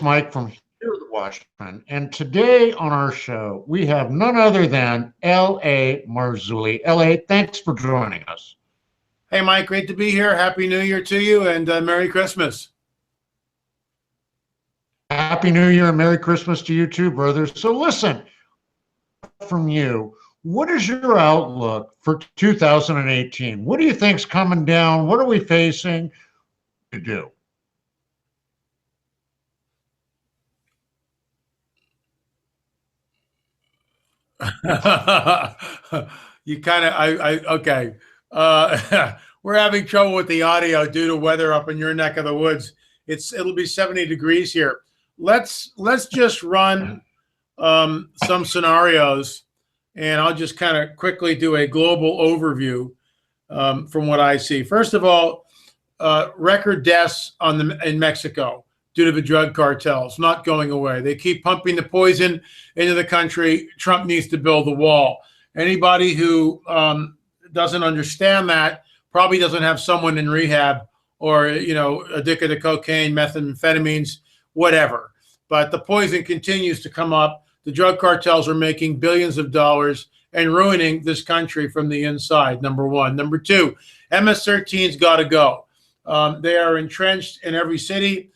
Mike from here, the Watchmen, and today on our show we have none other than L.A. Marzulli. L.A., thanks for joining us. Hey, Mike, great to be here. Happy New Year to you, and Merry Christmas. Happy New Year and Merry Christmas to you too, brother. So listen, from you, what is your outlook for 2018? What do you think's coming down? What are we facing to do? You kind of, okay. We're having trouble with the audio due to weather up in your neck of the woods. It'll be 70 degrees here. Let's just run some scenarios, and I'll just kind of quickly do a global overview from what I see. First of all, record deaths in Mexico due to the drug cartels not going away. They keep pumping the poison into the country. Trump needs to build the wall. Anybody who doesn't understand that probably doesn't have someone in rehab or, addicted to cocaine, methamphetamines, whatever. But the poison continues to come up. The drug cartels are making billions of dollars and ruining this country from the inside, number one. Number two, MS-13's got to go. They are entrenched in every city,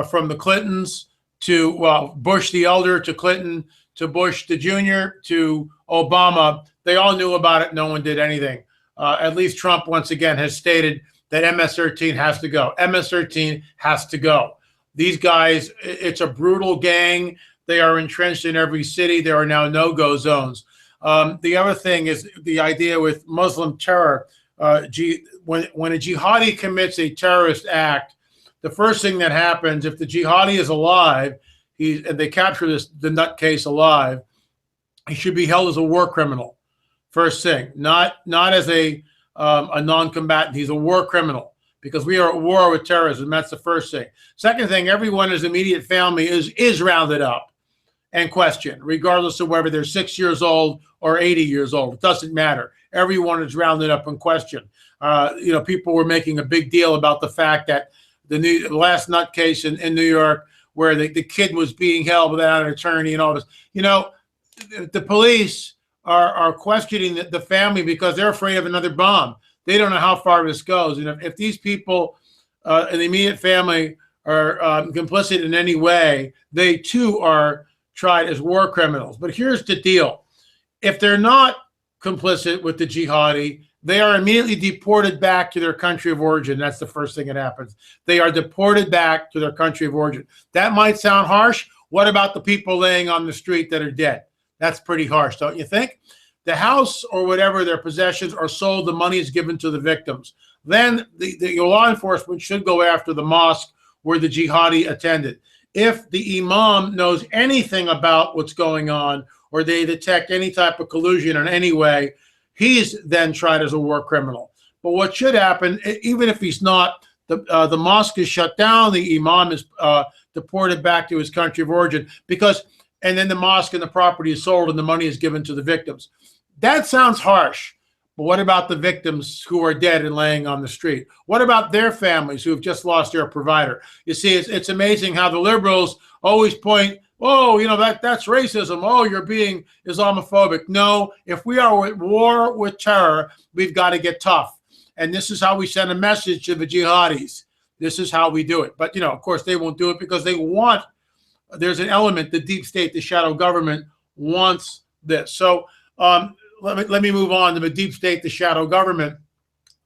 from the Clintons to, Bush the elder to Clinton to Bush the junior to Obama. They all knew about it. No one did anything. At least Trump, once again, has stated that MS-13 has to go. MS-13 has to go. These guys, it's a brutal gang. They are entrenched in every city. There are now no-go zones. The other thing is the idea with Muslim terror. When a jihadi commits a terrorist act, the first thing that happens, if the jihadi is alive, and they capture the nutcase alive, he should be held as a war criminal. First thing, not as a non-combatant. He's a war criminal because we are at war with terrorism. That's the first thing. Second thing, everyone in his immediate family is rounded up and questioned, regardless of whether they're 6 years old or 80 years old. It doesn't matter. Everyone is rounded up and questioned. People were making a big deal about the fact that the last nutcase in New York, where the kid was being held without an attorney and all this. The police are questioning the family because they're afraid of another bomb. They don't know how far this goes. And if these people in the immediate family are complicit in any way, they too are tried as war criminals. But here's the deal. If they're not complicit with the jihadi, they are immediately deported back to their country of origin. That's the first thing that happens. They are deported back to their country of origin. That might sound harsh. What about the people laying on the street that are dead? That's pretty harsh, don't you think? The house or whatever their possessions are sold, the money is given to the victims. Then the law enforcement should go after the mosque where the jihadi attended. If the imam knows anything about what's going on, or they detect any type of collusion in any way, he's then tried as a war criminal. But what should happen, even if he's not, the mosque is shut down, the imam is deported back to his country of origin, and then the mosque and the property is sold and the money is given to the victims. That sounds harsh, but what about the victims who are dead and laying on the street? What about their families who have just lost their provider? You see, it's amazing how the liberals always point, oh, that's racism. Oh, you're being Islamophobic. No, if we are at war with terror, we've got to get tough. And this is how we send a message to the jihadis. This is how we do it. But, of course, they won't do it because there's an element, the deep state, the shadow government wants this. So let me move on to the deep state, the shadow government.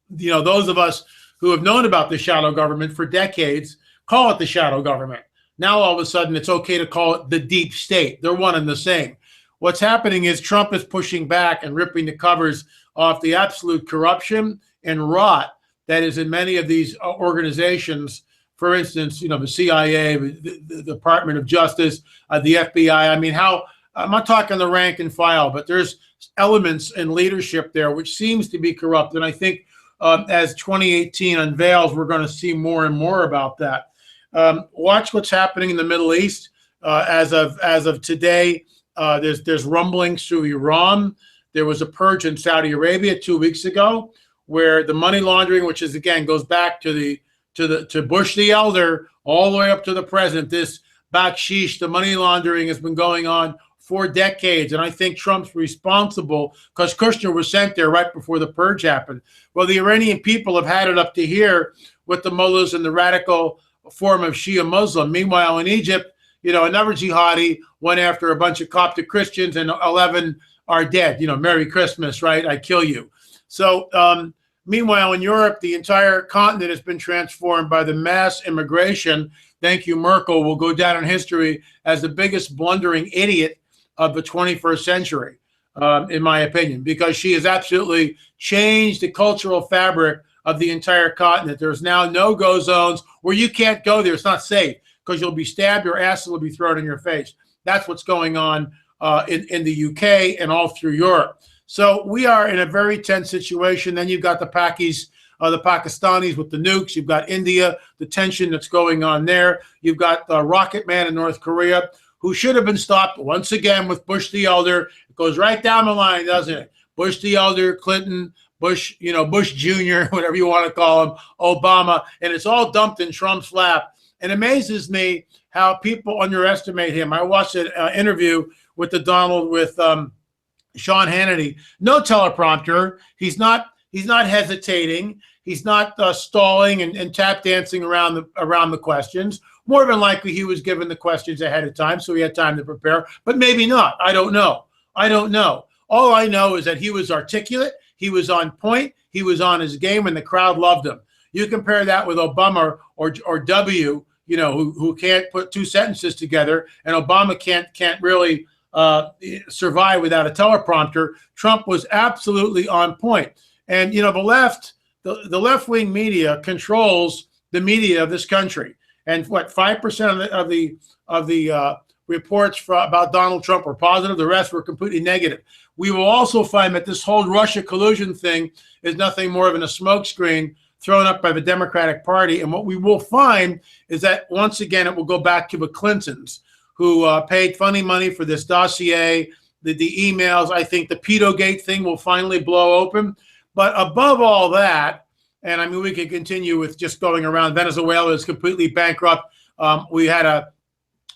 Those of us who have known about the shadow government for decades call it the shadow government. Now, all of a sudden, it's okay to call it the deep state. They're one and the same. What's happening is Trump is pushing back and ripping the covers off the absolute corruption and rot that is in many of these organizations. For instance, the CIA, the Department of Justice, the FBI. I mean, I'm not talking the rank and file, but there's elements in leadership there which seems to be corrupt. And I think as 2018 unveils, we're going to see more and more about that. Watch what's happening in the Middle East. As of today, there's rumblings through Iran. There was a purge in Saudi Arabia 2 weeks ago, where the money laundering, which is again goes back to Bush the elder all the way up to the present. This baksheesh, the money laundering has been going on for decades. And I think Trump's responsible because Kushner was sent there right before the purge happened. Well, the Iranian people have had it up to here with the mullahs and the radical form of Shia Muslim. Meanwhile, in Egypt, you know, another jihadi went after a bunch of Coptic Christians and 11 are dead. You know, Merry Christmas, right? I kill you. So meanwhile, in Europe, the entire continent has been transformed by the mass immigration. Thank you, Merkel will go down in history as the biggest blundering idiot of the 21st century, in my opinion, because she has absolutely changed the cultural fabric of the entire continent. There's now no-go zones where you can't go there. It's not safe because you'll be stabbed or acid will be thrown in your face. That's what's going on in the UK and all through Europe. So we are in a very tense situation. Then you've got the Pakistanis with the nukes. You've got India, the tension that's going on there. You've got the Rocket Man in North Korea, who should have been stopped once again with Bush the Elder. It goes right down the line, doesn't it? Bush the Elder, Clinton, Bush, you know, Bush Jr., whatever you want to call him, Obama, and it's all dumped in Trump's lap. It amazes me how people underestimate him. I watched an interview with Sean Hannity. No teleprompter. He's not hesitating. He's not stalling and tap dancing around the questions. More than likely, he was given the questions ahead of time, so he had time to prepare. But maybe not. I don't know. All I know is that he was articulate. He was on point. He was on his game, and the crowd loved him. You compare that with Obama or W, you know, who can't put two sentences together, and Obama can't really survive without a teleprompter. Trump was absolutely on point. And, you know, the left-wing media controls the media of this country. And what, 5% of the reports about Donald Trump were positive. The rest were completely negative. We will also find that this whole Russia collusion thing is nothing more than a smokescreen thrown up by the Democratic Party. And what we will find is that, once again, it will go back to the Clintons, who paid funny money for this dossier, the emails. I think the Pedogate thing will finally blow open. But above all that, and I mean, we could continue with just going around. Venezuela is completely bankrupt. We had an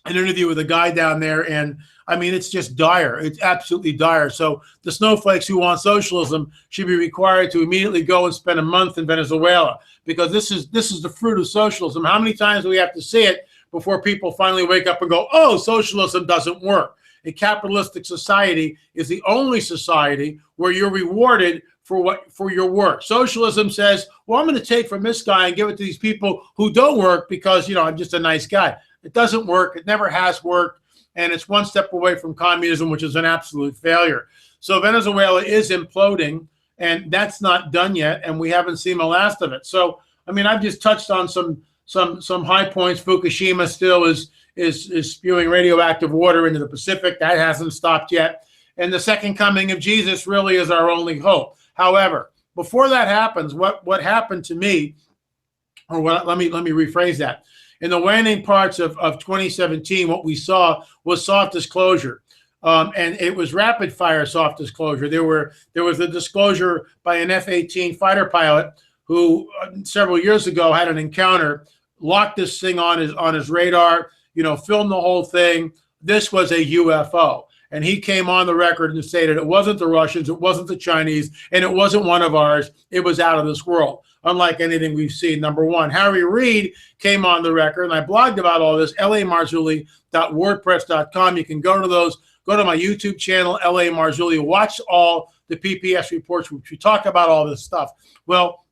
interview with a guy down there, and I mean, it's just dire. It's absolutely dire. So the snowflakes who want socialism should be required to immediately go and spend a month in Venezuela, because this is the fruit of socialism. How many times do we have to see it before people finally wake up and go, oh, socialism doesn't work? A capitalistic society is the only society where you're rewarded for your work. Socialism says, well, I'm going to take from this guy and give it to these people who don't work because, you know, I'm just a nice guy. It doesn't work. It never has worked. And it's one step away from communism, which is an absolute failure. So Venezuela is imploding, and that's not done yet. And we haven't seen the last of it. So, I mean, I've just touched on some high points. Fukushima still is spewing radioactive water into the Pacific. That hasn't stopped yet. And the second coming of Jesus really is our only hope. However, before that happens, what happened to me, or let me rephrase that. In the waning parts of 2017, what we saw was soft disclosure, and it was rapid fire soft disclosure. There was a disclosure by an F-18 fighter pilot who several years ago had an encounter, locked this thing on his radar, you know, filmed the whole thing. This was a UFO. And he came on the record and stated it wasn't the Russians, it wasn't the Chinese, and it wasn't one of ours. It was out of this world, unlike anything we've seen, number one. Harry Reid came on the record, and I blogged about all this, lamarzulli.wordpress.com. You can go to those, go to my YouTube channel, LA Marzulli, watch all the PPS reports, which we talk about all this stuff. Well,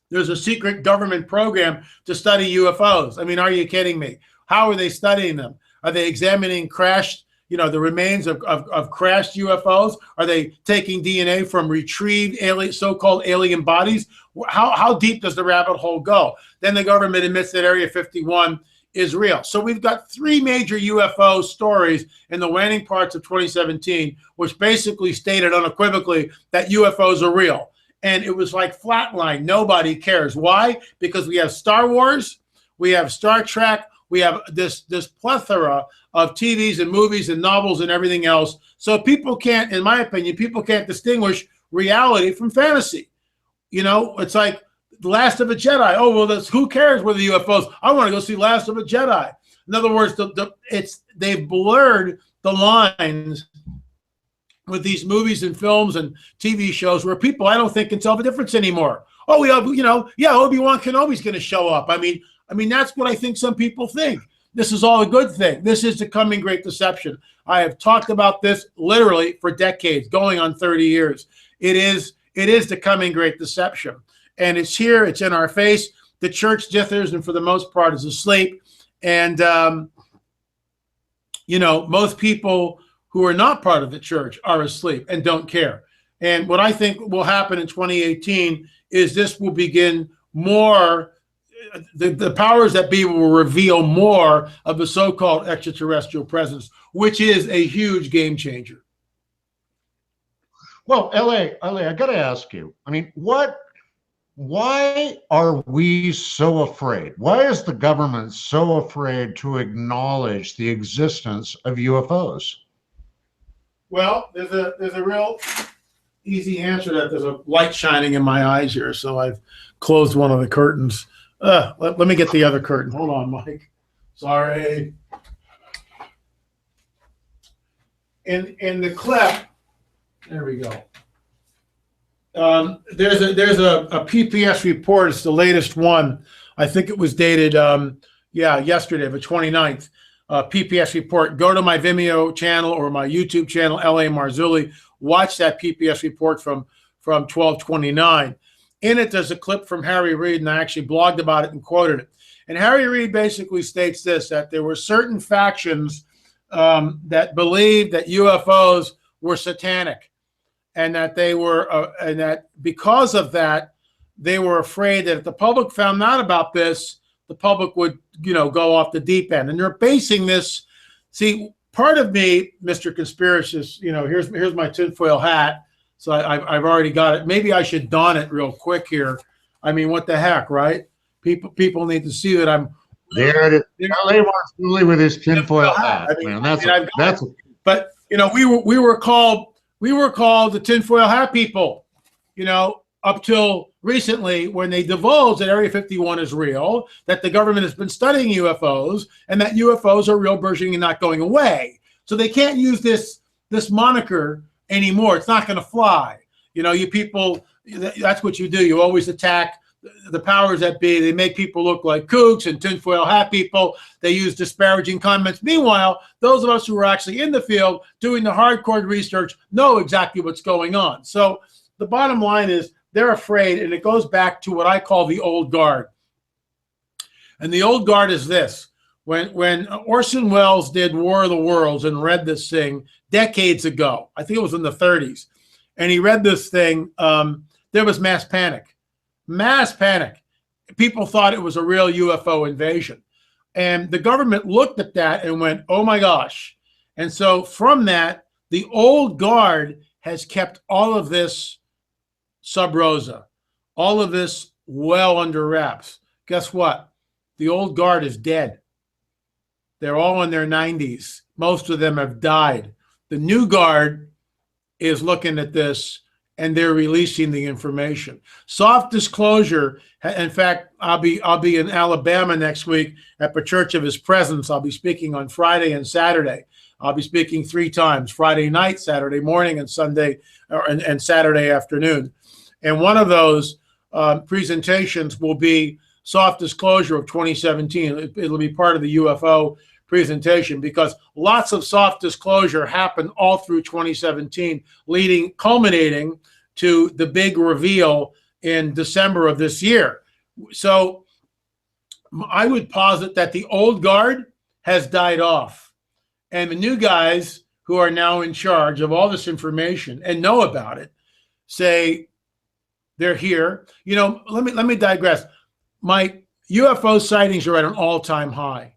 there's a secret government program to study UFOs. I mean, are you kidding me? How are they studying them? Are they examining crashed, you know, the remains of crashed UFOs? Are they taking DNA from retrieved so-called alien bodies? How deep does the rabbit hole go? Then the government admits that Area 51 is real. So we've got three major UFO stories in the waning parts of 2017, which basically stated unequivocally that UFOs are real. And it was like flatline. Nobody cares. Why? Because we have Star Wars, we have Star Trek, we have this plethora of TVs and movies and novels and everything else. So people can't, in my opinion, people can't distinguish reality from fantasy. You know, it's like The Last of a Jedi. Oh, well, who cares whether UFOs? I want to go see Last of a Jedi. In other words, they've blurred the lines with these movies and films and TV shows where people, I don't think, can tell the difference anymore. Oh, we have, yeah, Obi-Wan Kenobi's going to show up. I mean, that's what I think some people think. This is all a good thing. This is the coming great deception. I have talked about this literally for decades, going on 30 years. It is the coming great deception. And it's here. It's in our face. The church dithers and for the most part is asleep. And, most people who are not part of the church are asleep and don't care. And what I think will happen in 2018 is this will begin more, the powers that be will reveal more of the so-called extraterrestrial presence, which is a huge game changer. Well, LA, I got to ask you, I mean, why are we so afraid? Why is the government so afraid to acknowledge the existence of UFOs? Well, there's a real easy answer to that. There's a light shining in my eyes here, so I've closed one of the curtains. Let me get the other curtain. Hold on, Mike. Sorry. In the clip, there we go. There's a PPS report. It's the latest one. I think it was dated, yesterday, the 29th. PPS report. Go to my Vimeo channel or my YouTube channel, L.A. Marzulli. Watch that PPS report from 12/29. In it, there's a clip from Harry Reid, and I actually blogged about it and quoted it. And Harry Reid basically states this, that there were certain factions that believed that UFOs were satanic, and that they were, and that because of that, they were afraid that if the public found out about this, the public would, go off the deep end. And they're basing this. See, part of me, Mr. Conspiracist, here's my tinfoil hat. So I've already got it. Maybe I should don it real quick here. I mean, what the heck, right? People need to see that I'm there. It is. L.A. Marzulli with his tinfoil hat. But we were called the tinfoil hat people. Up till recently, when they divulged that Area 51 is real, that the government has been studying UFOs, and that UFOs are real, burgeoning, and not going away. So they can't use this moniker anymore. It's not going to fly. You people, that's what you do. You always attack the powers that be. They make people look like kooks and tinfoil hat people. They use disparaging comments. Meanwhile, those of us who are actually in the field doing the hardcore research know exactly what's going on. So the bottom line is, they're afraid, and it goes back to what I call the old guard. And the old guard is this. When Orson Welles did War of the Worlds and read this thing decades ago, I think it was in the 30s, and he read this thing, there was mass panic. Mass panic. People thought it was a real UFO invasion. And the government looked at that and went, oh my gosh. And so from that, the old guard has kept all of this sub rosa, all of this well under wraps. Guess what? The old guard is dead. They're all in their 90s. Most of them have died. The new guard is looking at this, and they're releasing the information. Soft disclosure. In fact, I'll be in Alabama next week at the Church of His Presence. I'll be speaking on Friday and Saturday. I'll be speaking 3 times: Friday night, Saturday morning, and Sunday and Saturday afternoon. And one of those presentations will be soft disclosure of 2017. It'll be part of the UFO presentation, because lots of soft disclosure happened all through 2017, culminating to the big reveal in December of this year. So I would posit that the old guard has died off, and the new guys who are now in charge of all this information and know about it say, they're here. Let me digress. My UFO sightings are at an all-time high.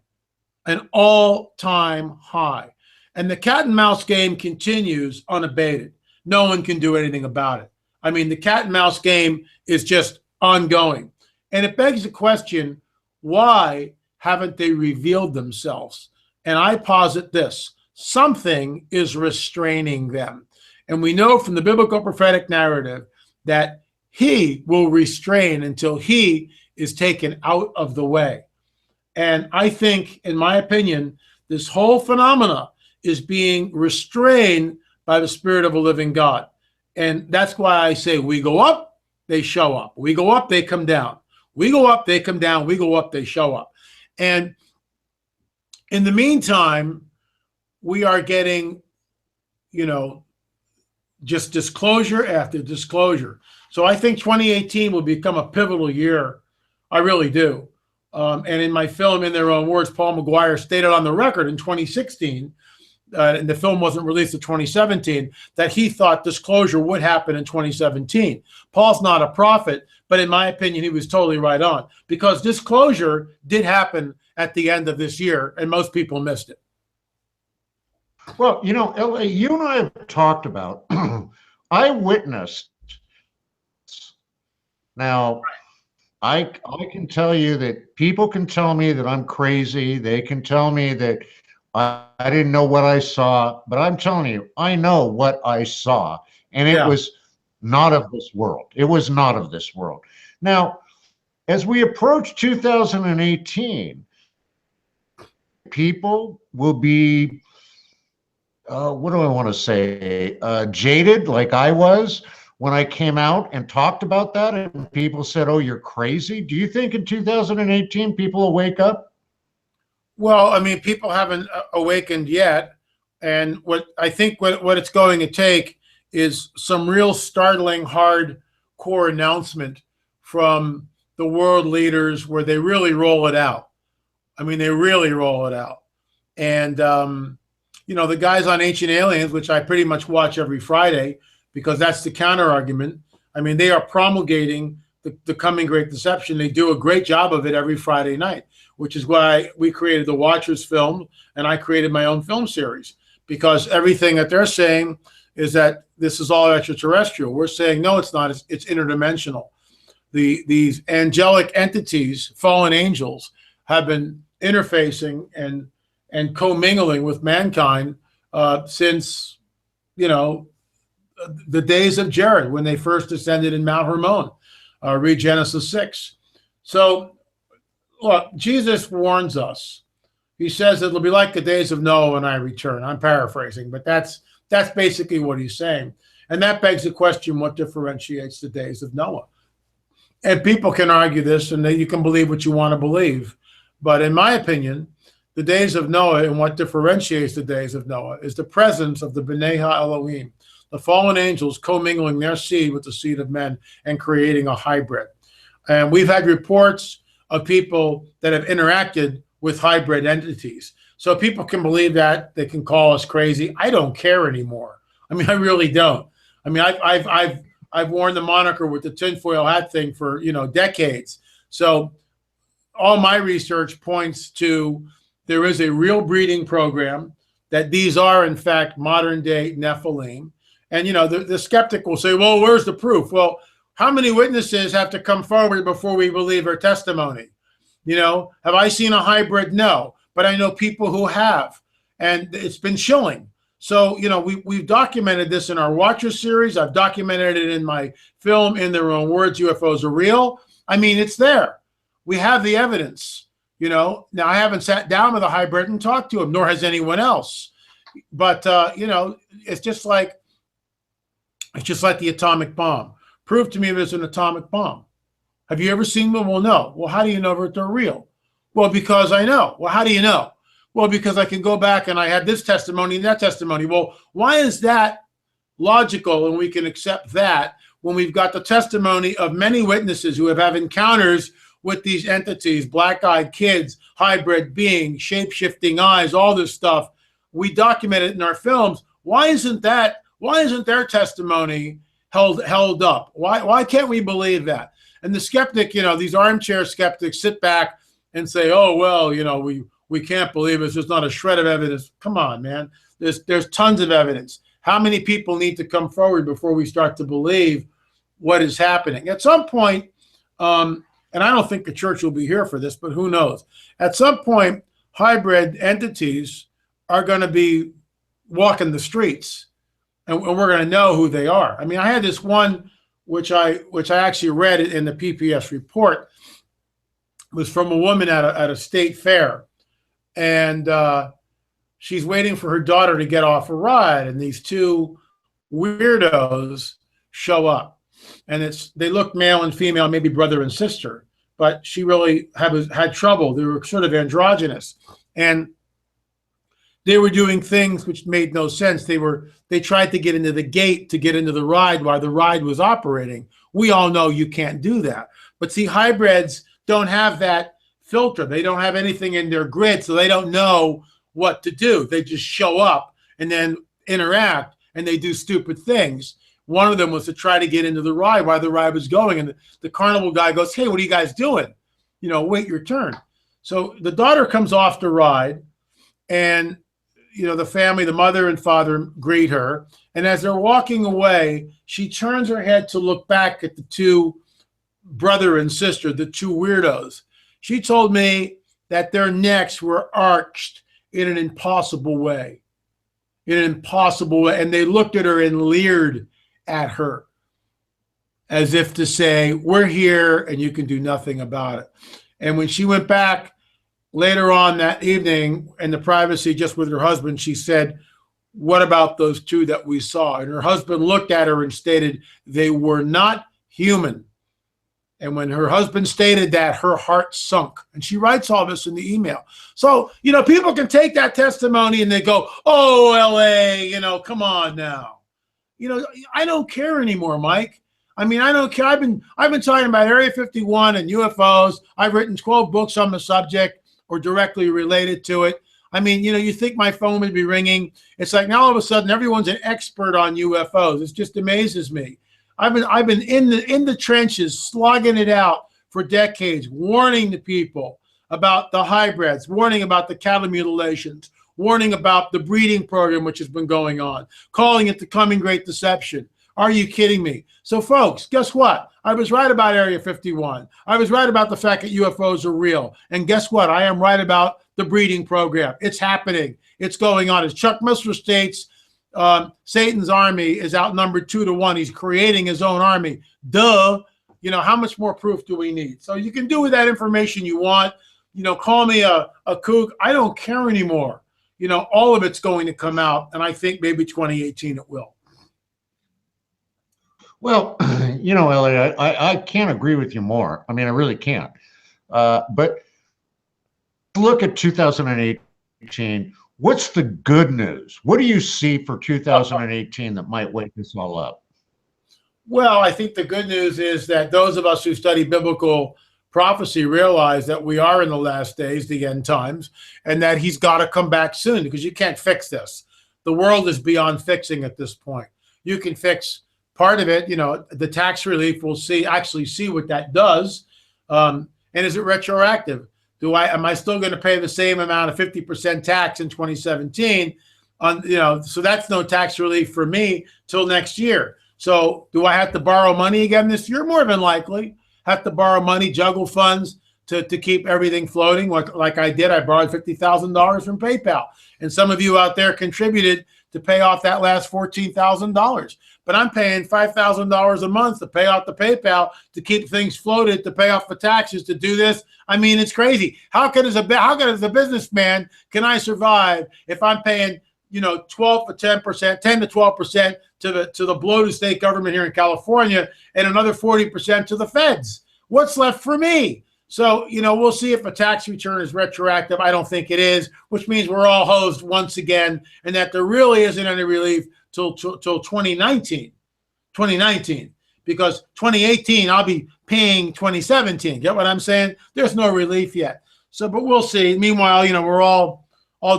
An all-time high. And the cat and mouse game continues unabated. No one can do anything about it. I mean, the cat and mouse game is just ongoing. And it begs the question, why haven't they revealed themselves? And I posit this: something is restraining them. And we know from the biblical prophetic narrative that he will restrain until he is taken out of the way. And I think, in my opinion, this whole phenomena is being restrained by the Spirit of a living God. And that's why I say we go up, they show up. We go up, they come down. We go up, they come down. We go up, they show up. And in the meantime, we are getting, just disclosure after disclosure. So I think 2018 will become a pivotal year. I really do. And in my film, In Their Own Words, Paul McGuire stated on the record in 2016, and the film wasn't released in 2017, that he thought disclosure would happen in 2017. Paul's not a prophet, but in my opinion, he was totally right on, because disclosure did happen at the end of this year, and most people missed it. Well, LA, you and I have talked about, I witnessed. Now, I can tell you that people can tell me that I'm crazy. They can tell me that I didn't know what I saw, but I'm telling you, I know what I saw, and it was not of this world. It was not of this world. Now, as we approach 2018, people will be, what do I want to say, jaded like I was when I came out and talked about that, and people said, oh, you're crazy. Do you think in 2018 people will wake up? Well, I mean, people haven't awakened yet. And what I think what it's going to take is some real startling hardcore announcement from the world leaders where they really roll it out. I mean, they really roll it out. And, the guys on Ancient Aliens, which I pretty much watch every Friday, because that's the counter argument. I mean, they are promulgating the coming great deception. They do a great job of it every Friday night, which is why we created the Watchers film, and I created my own film series, because everything that they're saying is that this is all extraterrestrial. We're saying, no, it's not. It's interdimensional. These angelic entities, fallen angels, have been interfacing and commingling with mankind since, the days of Jared, when they first descended in Mount Hermon. Read Genesis 6. So, look, Jesus warns us. He says it'll be like the days of Noah when I return. I'm paraphrasing, but that's basically what he's saying. And that begs the question, what differentiates the days of Noah? And people can argue this, and you can believe what you want to believe. But in my opinion, the days of Noah, and what differentiates the days of Noah, is the presence of the B'nai HaElohim, the fallen angels commingling their seed with the seed of men and creating a hybrid. And we've had reports of people that have interacted with hybrid entities. So people can believe that. They can call us crazy. I don't care anymore. I mean, I really don't. I mean, I've worn the moniker with the tinfoil hat thing for, decades. So all my research points to there is a real breeding program, that these are, in fact, modern day Nephilim. And, the skeptic will say, well, where's the proof? Well, how many witnesses have to come forward before we believe her testimony? Have I seen a hybrid? No. But I know people who have, and it's been chilling. So, we've documented this in our Watcher series. I've documented it in my film, In Their Own Words, UFOs Are Real. I mean, it's there. We have the evidence, Now, I haven't sat down with a hybrid and talked to him, nor has anyone else. But, it's just like the atomic bomb. Prove to me there's an atomic bomb. Have you ever seen one? Well, no. Well, how do you know that they're real? Well, because I know. Well, how do you know? Well, because I can go back and I had this testimony and that testimony. Well, why is that logical and we can accept that when we've got the testimony of many witnesses who have had encounters with these entities, black-eyed kids, hybrid beings, shape-shifting eyes, all this stuff? We document it in our films. Why isn't their testimony held up? Why can't we believe that? And the skeptic, these armchair skeptics sit back and say, oh, well, we can't believe it. There's not a shred of evidence. Come on, man. There's tons of evidence. How many people need to come forward before we start to believe what is happening? At some point, and I don't think the church will be here for this, but who knows? At some point, hybrid entities are going to be walking the streets, and we're going to know who they are. I mean, I had this one, which I actually read in the PPS report, was from a woman at a state fair, and she's waiting for her daughter to get off a ride, and these two weirdos show up, and they look male and female, maybe brother and sister, but she really had trouble. They were sort of androgynous, and they were doing things which made no sense. They tried to get into the gate to get into the ride while the ride was operating. We all know you can't do that. But see, hybrids don't have that filter. They don't have anything in their grid, so they don't know what to do. They just show up and then interact, and they do stupid things. One of them was to try to get into the ride while the ride was going, and the carnival guy goes, "Hey, what are you guys doing? Wait your turn." So the daughter comes off the ride, and the family, the mother and father, greet her. And as they're walking away, she turns her head to look back at the two brother and sister, the two weirdos. She told me that their necks were arched in an impossible way. And they looked at her and leered at her as if to say, "We're here and you can do nothing about it." And when she went back later on that evening in the privacy just with her husband, she said, "What about those two that we saw?" And her husband looked at her and stated, "They were not human." And when her husband stated that, her heart sunk. And she writes all this in the email. So, people can take that testimony and they go, "Oh, LA, come on now." I don't care anymore, Mike. I don't care. I've been talking about Area 51 and UFOs. I've written 12 books on the subject or directly related to it. You think my phone would be ringing. It's like now all of a sudden everyone's an expert on UFOs. It just amazes me. I've been in the trenches, slogging it out for decades, warning the people about the hybrids, warning about the cattle mutilations, warning about the breeding program which has been going on, calling it the coming great deception. Are you kidding me? So, folks, guess what? I was right about Area 51. I was right about the fact that UFOs are real. And guess what? I am right about the breeding program. It's happening. It's going on. As Chuck Missler states, Satan's army is outnumbered 2-1. He's creating his own army. Duh. How much more proof do we need? So you can do with that information you want. Call me a kook. I don't care anymore. All of it's going to come out. And I think maybe 2018 it will. Well, Elliot, I can't agree with you more. I really can't. But look at 2018. What's the good news? What do you see for 2018 that might wake us all up? Well, I think the good news is that those of us who study biblical prophecy realize that we are in the last days, the end times, and that he's got to come back soon because you can't fix this. The world is beyond fixing at this point. You can fix part of it, the tax relief. We'll actually see what that does. And is it retroactive? Am I still going to pay the same amount of 50% tax in 2017 so that's no tax relief for me till next year. So do I have to borrow money again this year? More than likely. Have to borrow money, juggle funds to keep everything floating like I did. I borrowed $50,000 from PayPal. And some of you out there contributed to pay off that last $14,000. But I'm paying $5,000 a month to pay off the PayPal, to keep things floated, to pay off the taxes, to do this. It's crazy. How can as a businessman can I survive if I'm paying 12 to 10%, 10 to 12% to the bloated state government here in California, and another 40% to the feds? What's left for me? So, we'll see if a tax return is retroactive. I don't think it is, which means we're all hosed once again, and that there really isn't any relief till 2019, because 2018, I'll be paying 2017. Get what I'm saying? There's no relief yet. So, but we'll see. Meanwhile, we're all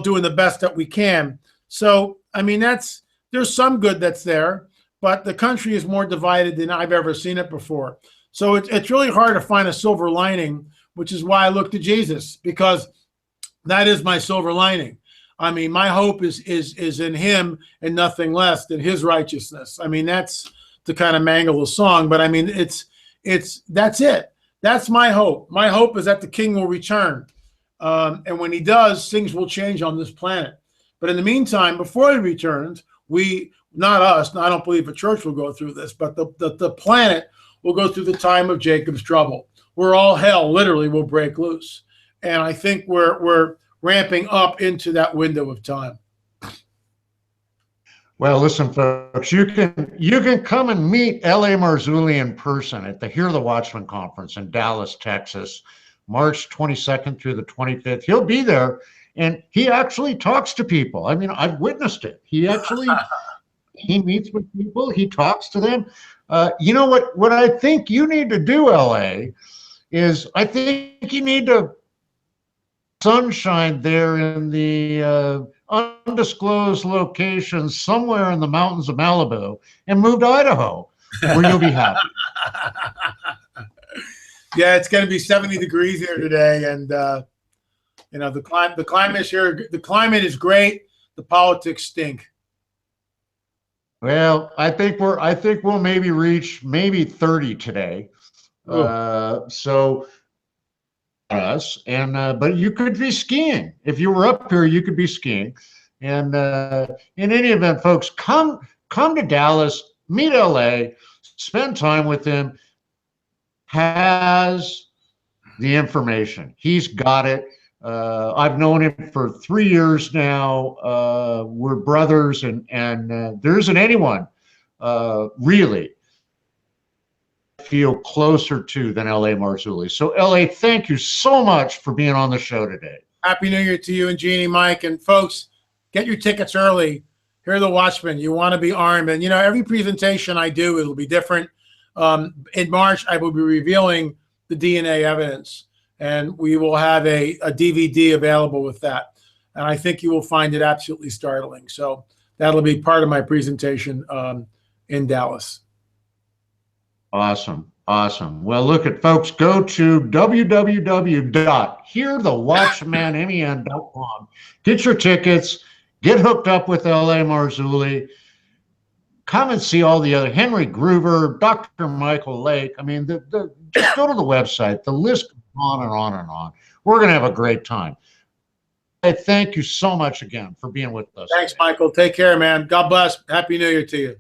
doing the best that we can. So, there's some good that's there, but the country is more divided than I've ever seen it before. So it's really hard to find a silver lining, which is why I look to Jesus, because that is my silver lining. My hope is in him and nothing less than his righteousness. That's to kind of mangle the song, but that's it. That's my hope. My hope is that the king will return. And when he does, things will change on this planet. But in the meantime, before he returns, not us, I don't believe a church will go through this, but the planet will go through the time of Jacob's trouble. where all hell literally will break loose. And I think we're ramping up into that window of time. Well, listen, folks, you can come and meet L.A. Marzulli in person at the Hear the Watchmen conference in Dallas, Texas, March 22nd through the 25th. He'll be there, and he actually talks to people. I mean, I've witnessed it. He meets with people. He talks to them. You know what I think you need to do, L.A., is I think you need to sunshine there in the undisclosed location somewhere in the mountains of Malibu and move to Idaho, where you'll be happy. Yeah, it's going to be 70 degrees here today, and you know, the climate here. The climate is great. The politics stink. Well, I think we'll maybe reach 30 today. So us and but you could be skiing if you were up here. You could be skiing, and in any event, folks, come to Dallas, meet LA, spend time with him. Has the information. He's got it. I've known him for 3 years now. We're brothers, and there isn't anyone really feel closer to than L.A. Marzulli. So, L.A., thank you so much for being on the show today. Happy New Year to you and Jeannie, Mike, and folks. Get your tickets early. Hear the Watchmen. You want to be armed, and you know, every presentation I do, it'll be different. In March, I will be revealing the DNA evidence, and we will have a DVD available with that. And I think you will find it absolutely startling. So that'll be part of my presentation in Dallas. Awesome. Well, look at folks, go to www.hearthewatchman.com. Get your tickets, get hooked up with L.A. Marzulli. Come and see all the other Henry Groover, Dr. Michael Lake. I mean, just go to the website. The list goes on and on and on. We're going to have a great time. I thank you so much again for being with us. Thanks, Michael. Take care, man. God bless. Happy New Year to you.